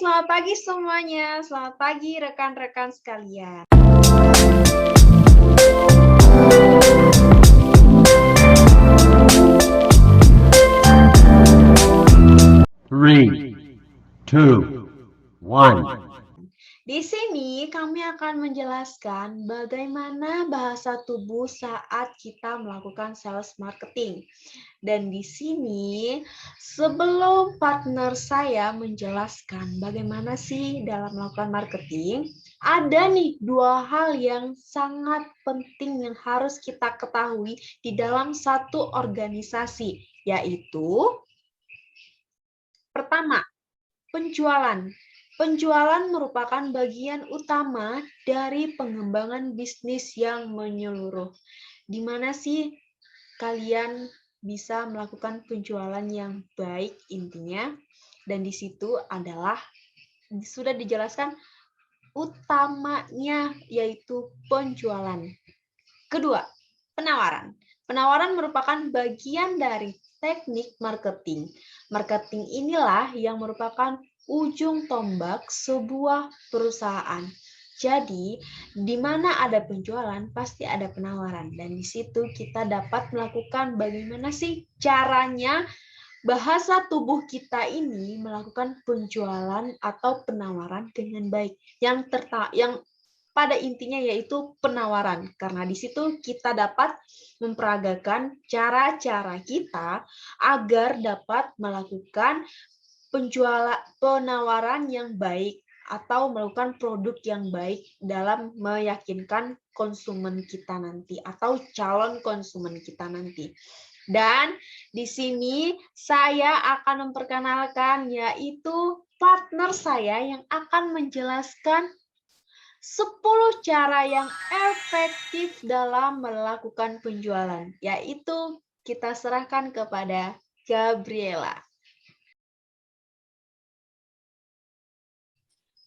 selamat pagi semuanya. Selamat pagi rekan-rekan sekalian. Three, two, one. Di sini kami akan menjelaskan bagaimana bahasa tubuh saat kita melakukan sales marketing. Dan di sini sebelum partner saya menjelaskan bagaimana sih dalam melakukan marketing, ada nih dua hal yang sangat penting yang harus kita ketahui di dalam satu organisasi, yaitu pertama, penjualan. Penjualan merupakan bagian utama dari pengembangan bisnis yang menyeluruh. Di mana sih kalian bisa melakukan penjualan yang baik intinya? Dan di situ adalah sudah dijelaskan utamanya yaitu penjualan. Kedua, penawaran. Penawaran merupakan bagian dari teknik marketing. Marketing inilah yang merupakan ujung tombak sebuah perusahaan. Jadi, di mana ada penjualan, pasti ada penawaran. Dan di situ kita dapat melakukan bagaimana sih caranya bahasa tubuh kita ini melakukan penjualan atau penawaran dengan baik. Yang pada intinya yaitu penawaran. Karena di situ kita dapat memperagakan cara-cara kita agar dapat melakukan penawaran yang baik atau melakukan produk yang baik dalam meyakinkan konsumen kita nanti atau calon konsumen kita nanti. Dan di sini saya akan memperkenalkan yaitu partner saya yang akan menjelaskan 10 cara yang efektif dalam melakukan penjualan, yaitu kita serahkan kepada Gabriela.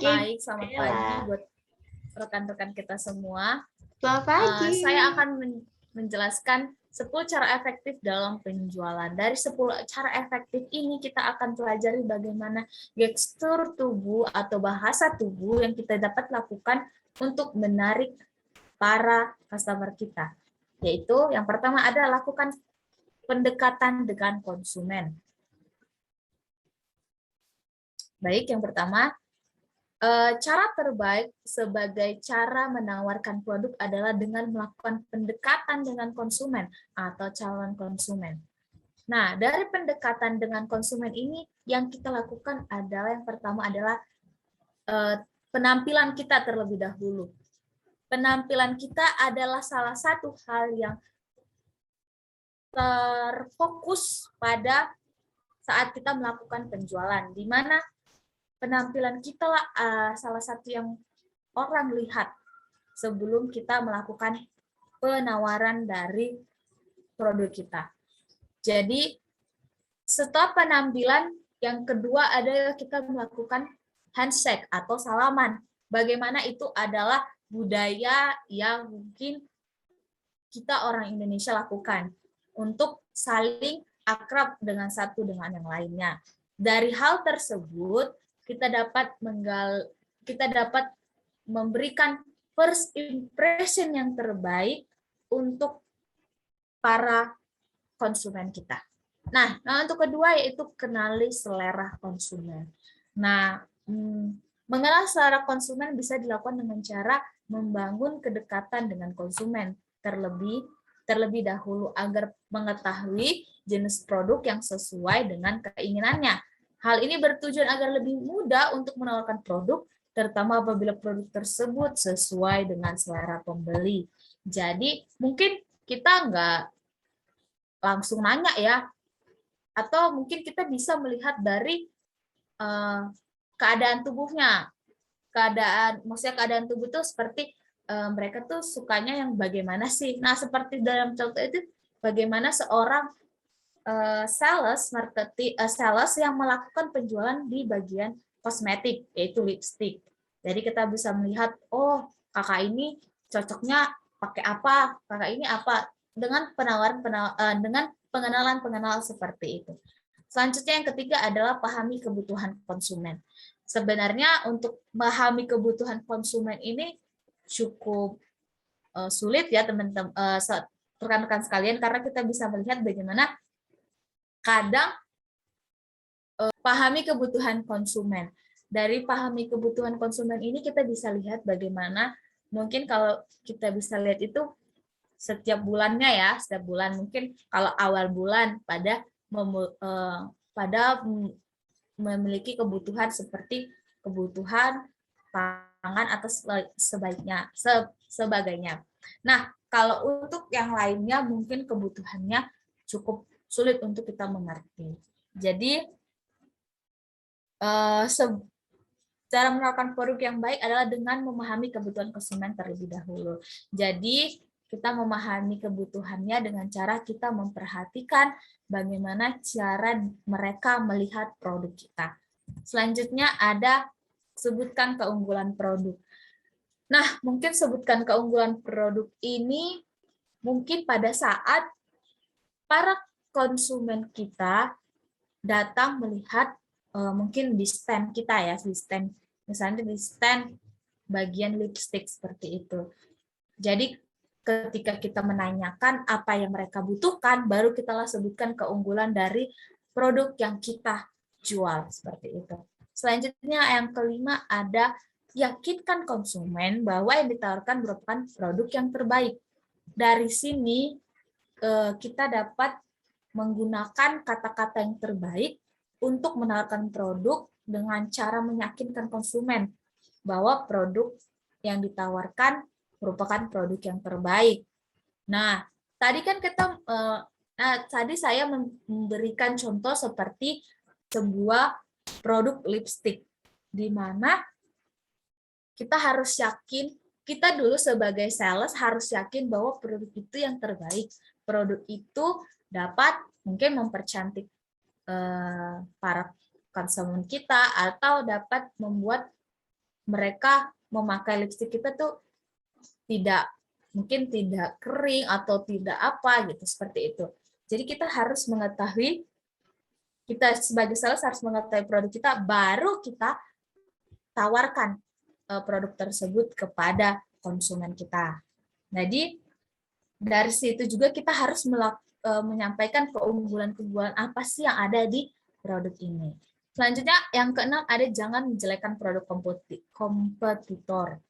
Baik, selamat pagi buat rekan-rekan kita semua. Selamat pagi. Saya akan menjelaskan 10 cara efektif dalam penjualan. Dari 10 cara efektif ini kita akan pelajari bagaimana gestur tubuh atau bahasa tubuh yang kita dapat lakukan untuk menarik para customer kita. Yaitu yang pertama adalah lakukan pendekatan dengan konsumen. Baik, yang pertama, cara terbaik sebagai cara menawarkan produk adalah dengan melakukan pendekatan dengan konsumen atau calon konsumen. Nah, dari pendekatan dengan konsumen ini yang kita lakukan adalah yang pertama adalah penampilan kita terlebih dahulu. Penampilan kita adalah salah satu hal yang terfokus pada saat kita melakukan penjualan, di mana penampilan kita salah satu yang orang lihat sebelum kita melakukan penawaran dari produk kita. Jadi, setelah penampilan, yang kedua adalah kita melakukan handshake atau salaman. Bagaimana itu adalah budaya yang mungkin kita orang Indonesia lakukan untuk saling akrab dengan satu dengan yang lainnya. Dari hal tersebut, kita dapat memberikan first impression yang terbaik untuk para konsumen kita. Nah, untuk kedua yaitu kenali selera konsumen. Nah, mengenal selera konsumen bisa dilakukan dengan cara membangun kedekatan dengan konsumen terlebih dahulu agar mengetahui jenis produk yang sesuai dengan keinginannya. Hal ini bertujuan agar lebih mudah untuk menawarkan produk, terutama apabila produk tersebut sesuai dengan selera pembeli. Jadi, mungkin kita nggak langsung nanya ya, atau mungkin kita bisa melihat dari keadaan tubuhnya. Maksudnya keadaan tubuh itu seperti mereka tuh sukanya yang bagaimana sih. Nah, seperti dalam contoh itu, bagaimana seorang sales yang melakukan penjualan di bagian kosmetik, yaitu lipstick. Jadi kita bisa melihat, oh kakak ini cocoknya pakai apa, kakak ini apa, dengan dengan pengenalan seperti itu. Selanjutnya yang ketiga adalah pahami kebutuhan konsumen. sebenarnya untuk memahami kebutuhan konsumen ini cukup sulit ya teman-teman, rekan-rekan sekalian, karena kita bisa melihat bagaimana kadang pahami kebutuhan konsumen. Dari pahami kebutuhan konsumen ini kita bisa lihat bagaimana mungkin kalau kita bisa lihat itu setiap bulannya ya, setiap bulan mungkin kalau awal bulan pada memiliki kebutuhan seperti kebutuhan pangan atau sebagainya. Nah, kalau untuk yang lainnya mungkin kebutuhannya cukup sulit untuk kita mengerti. Jadi cara menawarkan produk yang baik adalah dengan memahami kebutuhan konsumen terlebih dahulu. Jadi kita memahami kebutuhannya dengan cara kita memperhatikan bagaimana cara mereka melihat produk kita. Selanjutnya ada sebutkan keunggulan produk. Nah, mungkin sebutkan keunggulan produk ini mungkin pada saat para konsumen kita datang melihat mungkin di stand kita ya, di stand, misalnya di stand bagian lipstick seperti itu. Jadi ketika kita menanyakan apa yang mereka butuhkan, baru kita lah sebutkan keunggulan dari produk yang kita jual seperti itu. Selanjutnya yang kelima ada yakinkan konsumen bahwa yang ditawarkan merupakan produk yang terbaik. Dari sini kita dapat menggunakan kata-kata yang terbaik untuk menawarkan produk dengan cara meyakinkan konsumen bahwa produk yang ditawarkan merupakan produk yang terbaik. Nah, tadi kan tadi saya memberikan contoh seperti sebuah produk lipstick, di mana kita harus yakin, kita dulu sebagai sales harus yakin bahwa produk itu yang terbaik. Produk itu dapat mungkin mempercantik para konsumen kita atau dapat membuat mereka memakai lipstik kita tuh mungkin tidak kering atau tidak apa gitu, seperti itu. Jadi kita harus mengetahui, kita sebagai sales harus mengetahui produk kita, baru kita tawarkan produk tersebut kepada konsumen kita. Jadi dari situ juga kita harus menyampaikan keunggulan-keunggulan apa sih yang ada di produk ini. Selanjutnya yang keenam ada jangan menjelekkan produk kompetitor.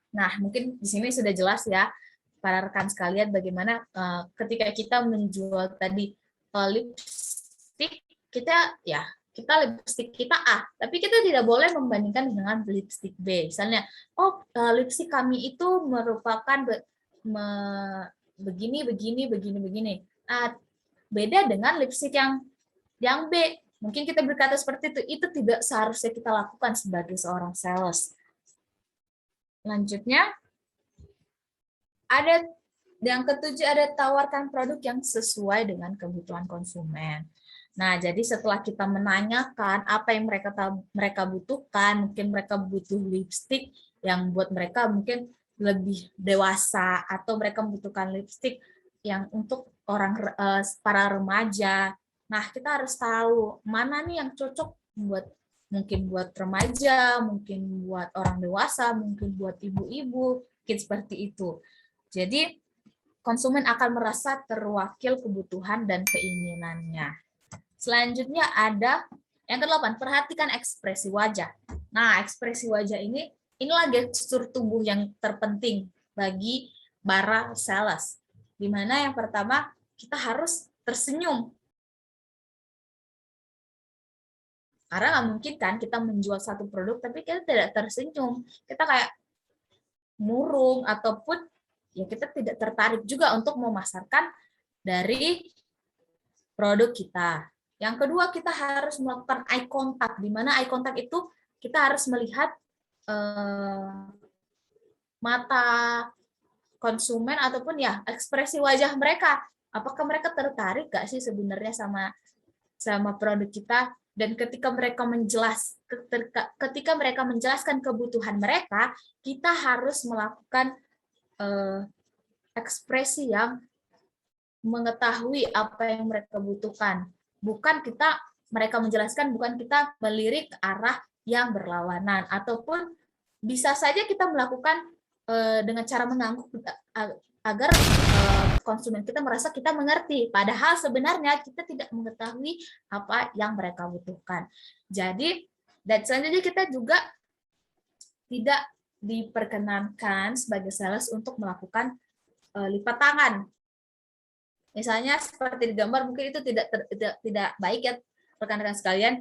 Nah, mungkin di sini sudah jelas ya para rekan sekalian bagaimana ketika kita menjual tadi lipstick, kita lipstick kita A, tapi kita tidak boleh membandingkan dengan lipstick B. Misalnya, lipstick kami itu merupakan begini. Beda dengan lipstick yang B. Mungkin kita berkata seperti itu tidak seharusnya kita lakukan sebagai seorang sales. Selanjutnya, ada yang ketujuh ada tawarkan produk yang sesuai dengan kebutuhan konsumen. Nah, jadi setelah kita menanyakan apa yang mereka butuhkan, mungkin mereka butuh lipstick yang buat mereka mungkin lebih dewasa, atau mereka membutuhkan lipstick yang untuk para remaja. Nah, kita harus tahu mana nih yang cocok mungkin buat remaja, mungkin buat orang dewasa, mungkin buat ibu-ibu, mungkin seperti itu. Jadi konsumen akan merasa terwakil kebutuhan dan keinginannya. Selanjutnya ada yang ke-8, perhatikan ekspresi wajah. Nah, ekspresi wajah inilah gestur tubuh yang terpenting bagi para sales. Di mana yang pertama, kita harus tersenyum. Karena nggak mungkin kan kita menjual satu produk tapi kita tidak tersenyum. Kita kayak murung ataupun ya kita tidak tertarik juga untuk memasarkan dari produk kita. Yang kedua, kita harus melakukan eye contact, di mana eye contact itu kita harus melihat mata konsumen ataupun ya ekspresi wajah mereka. Apakah mereka tertarik nggak sih sebenarnya sama produk kita? Dan ketika mereka menjelaskan kebutuhan mereka, kita harus melakukan ekspresi yang mengetahui apa yang mereka butuhkan. Mereka menjelaskan, bukan kita melirik ke arah yang berlawanan, ataupun bisa saja kita melakukan dengan cara mengangguk agar konsumen kita merasa kita mengerti, padahal sebenarnya kita tidak mengetahui apa yang mereka butuhkan. Jadi, dan selanjutnya kita juga tidak diperkenankan sebagai sales untuk melakukan lipat tangan. Misalnya seperti di gambar, mungkin itu tidak baik ya rekan-rekan sekalian,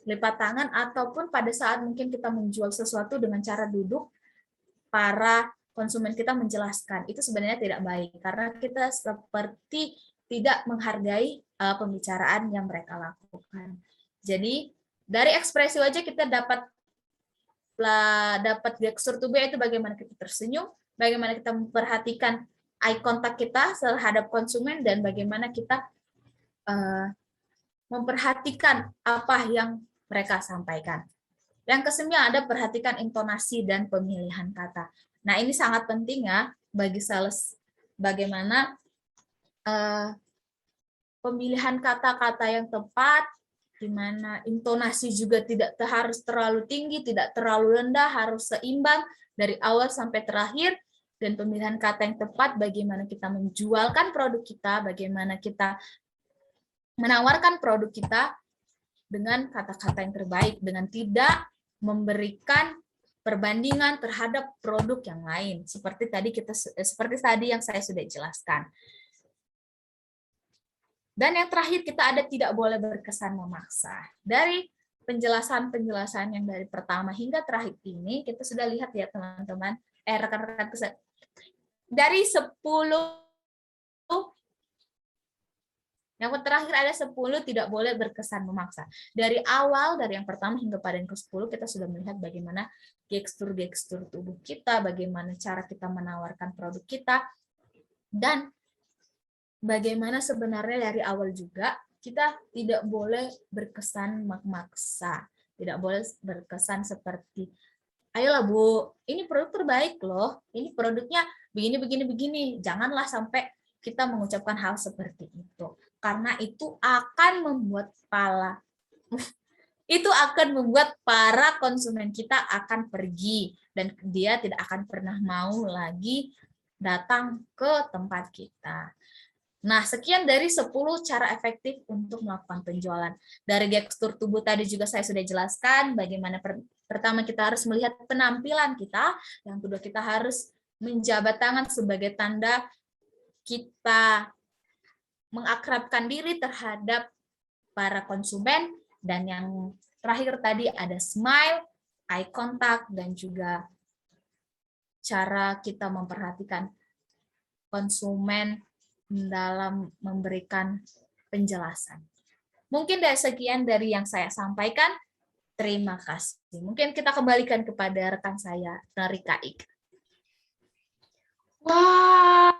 lipat tangan ataupun pada saat mungkin kita menjual sesuatu dengan cara duduk, para konsumen kita menjelaskan, itu sebenarnya tidak baik karena kita seperti tidak menghargai pembicaraan yang mereka lakukan. Jadi dari ekspresi wajah kita dapat gestur tubuh, itu bagaimana kita tersenyum, bagaimana kita memperhatikan eye contact kita terhadap konsumen, dan bagaimana kita memperhatikan apa yang mereka sampaikan. Yang kesembilan ada perhatikan intonasi dan pemilihan kata. Nah, ini sangat penting ya bagi sales, bagaimana pemilihan kata-kata yang tepat, di mana intonasi juga tidak harus terlalu tinggi, tidak terlalu rendah, harus seimbang dari awal sampai terakhir, dan pemilihan kata yang tepat, bagaimana kita menjualkan produk kita, bagaimana kita menawarkan produk kita dengan kata-kata yang terbaik, dengan tidak memberikan perbandingan terhadap produk yang lain, seperti tadi yang saya sudah jelaskan. Dan yang terakhir kita ada tidak boleh berkesan memaksa. Dari penjelasan-penjelasan yang dari pertama hingga terakhir ini, kita sudah lihat ya teman-teman, rekan-rekan, dari 10, yang terakhir ada 10 tidak boleh berkesan memaksa. Dari awal, dari yang pertama hingga pada yang ke-10, kita sudah melihat bagaimana gestur-gestur tubuh kita, bagaimana cara kita menawarkan produk kita, dan bagaimana sebenarnya dari awal juga kita tidak boleh berkesan memaksa. Tidak boleh berkesan seperti, ayolah Bu, ini produk terbaik loh, ini produknya begini. Janganlah sampai kita mengucapkan hal seperti itu. Karena itu akan membuat para konsumen kita akan pergi, dan dia tidak akan pernah mau lagi datang ke tempat kita. Nah, sekian dari 10 cara efektif untuk melakukan penjualan. Dari gestur tubuh tadi juga saya sudah jelaskan bagaimana pertama kita harus melihat penampilan kita, yang kedua kita harus menjabat tangan sebagai tanda kita mengakrabkan diri terhadap para konsumen, dan yang terakhir tadi ada smile, eye contact, dan juga cara kita memperhatikan konsumen dalam memberikan penjelasan. Mungkin dari sekian dari yang saya sampaikan. Terima kasih. Mungkin kita kembalikan kepada rekan saya, Rika Ik. Wah,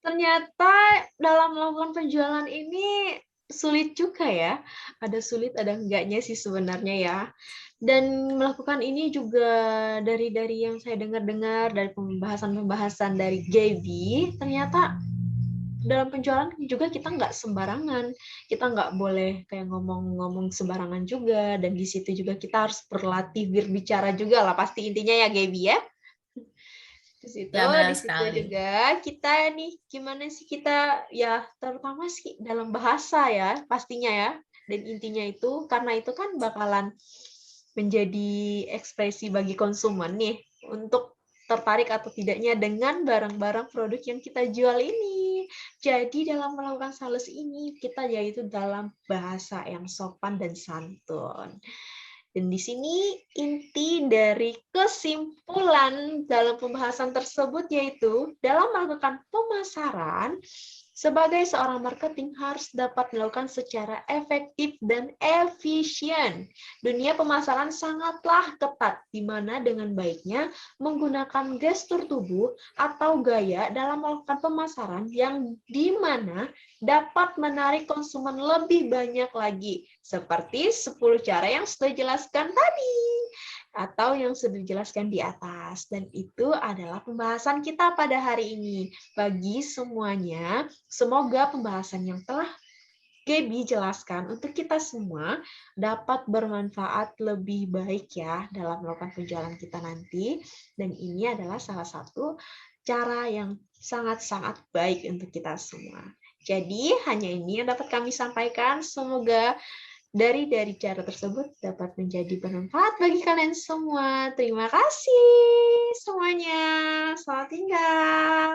ternyata dalam melakukan penjualan ini sulit juga ya. Ada sulit, ada enggaknya sih sebenarnya ya. Dan melakukan ini juga dari yang saya dengar-dengar, dari pembahasan dari Gaby, ternyata dalam penjualan juga kita nggak sembarangan, kita nggak boleh kayak ngomong sembarangan juga, dan di situ juga kita harus berlatih berbicara juga lah, pasti intinya ya Gaby ya. Di situ juga kita nih gimana sih kita ya, terutama sih dalam bahasa ya pastinya ya, dan intinya itu karena itu kan bakalan menjadi ekspresi bagi konsumen nih untuk tertarik atau tidaknya dengan barang-barang produk yang kita jual ini. Jadi dalam melakukan sales ini kita yaitu dalam bahasa yang sopan dan santun. Dan di sini inti dari kesimpulan dalam pembahasan tersebut yaitu dalam melakukan pemasaran, sebagai seorang marketing harus dapat dilakukan secara efektif dan efisien. Dunia pemasaran sangatlah ketat, di mana dengan baiknya menggunakan gestur tubuh atau gaya dalam melakukan pemasaran yang di mana dapat menarik konsumen lebih banyak lagi, seperti 10 cara yang sudah dijelaskan tadi, atau yang sudah dijelaskan di atas. Dan itu adalah pembahasan kita pada hari ini. Bagi semuanya, semoga pembahasan yang telah Gaby jelaskan untuk kita semua dapat bermanfaat lebih baik ya dalam melakukan penjualan kita nanti. Dan ini adalah salah satu cara yang sangat-sangat baik untuk kita semua. Jadi hanya ini yang dapat kami sampaikan. Semoga dari cara tersebut dapat menjadi bermanfaat bagi kalian semua. Terima kasih semuanya. Selamat tinggal.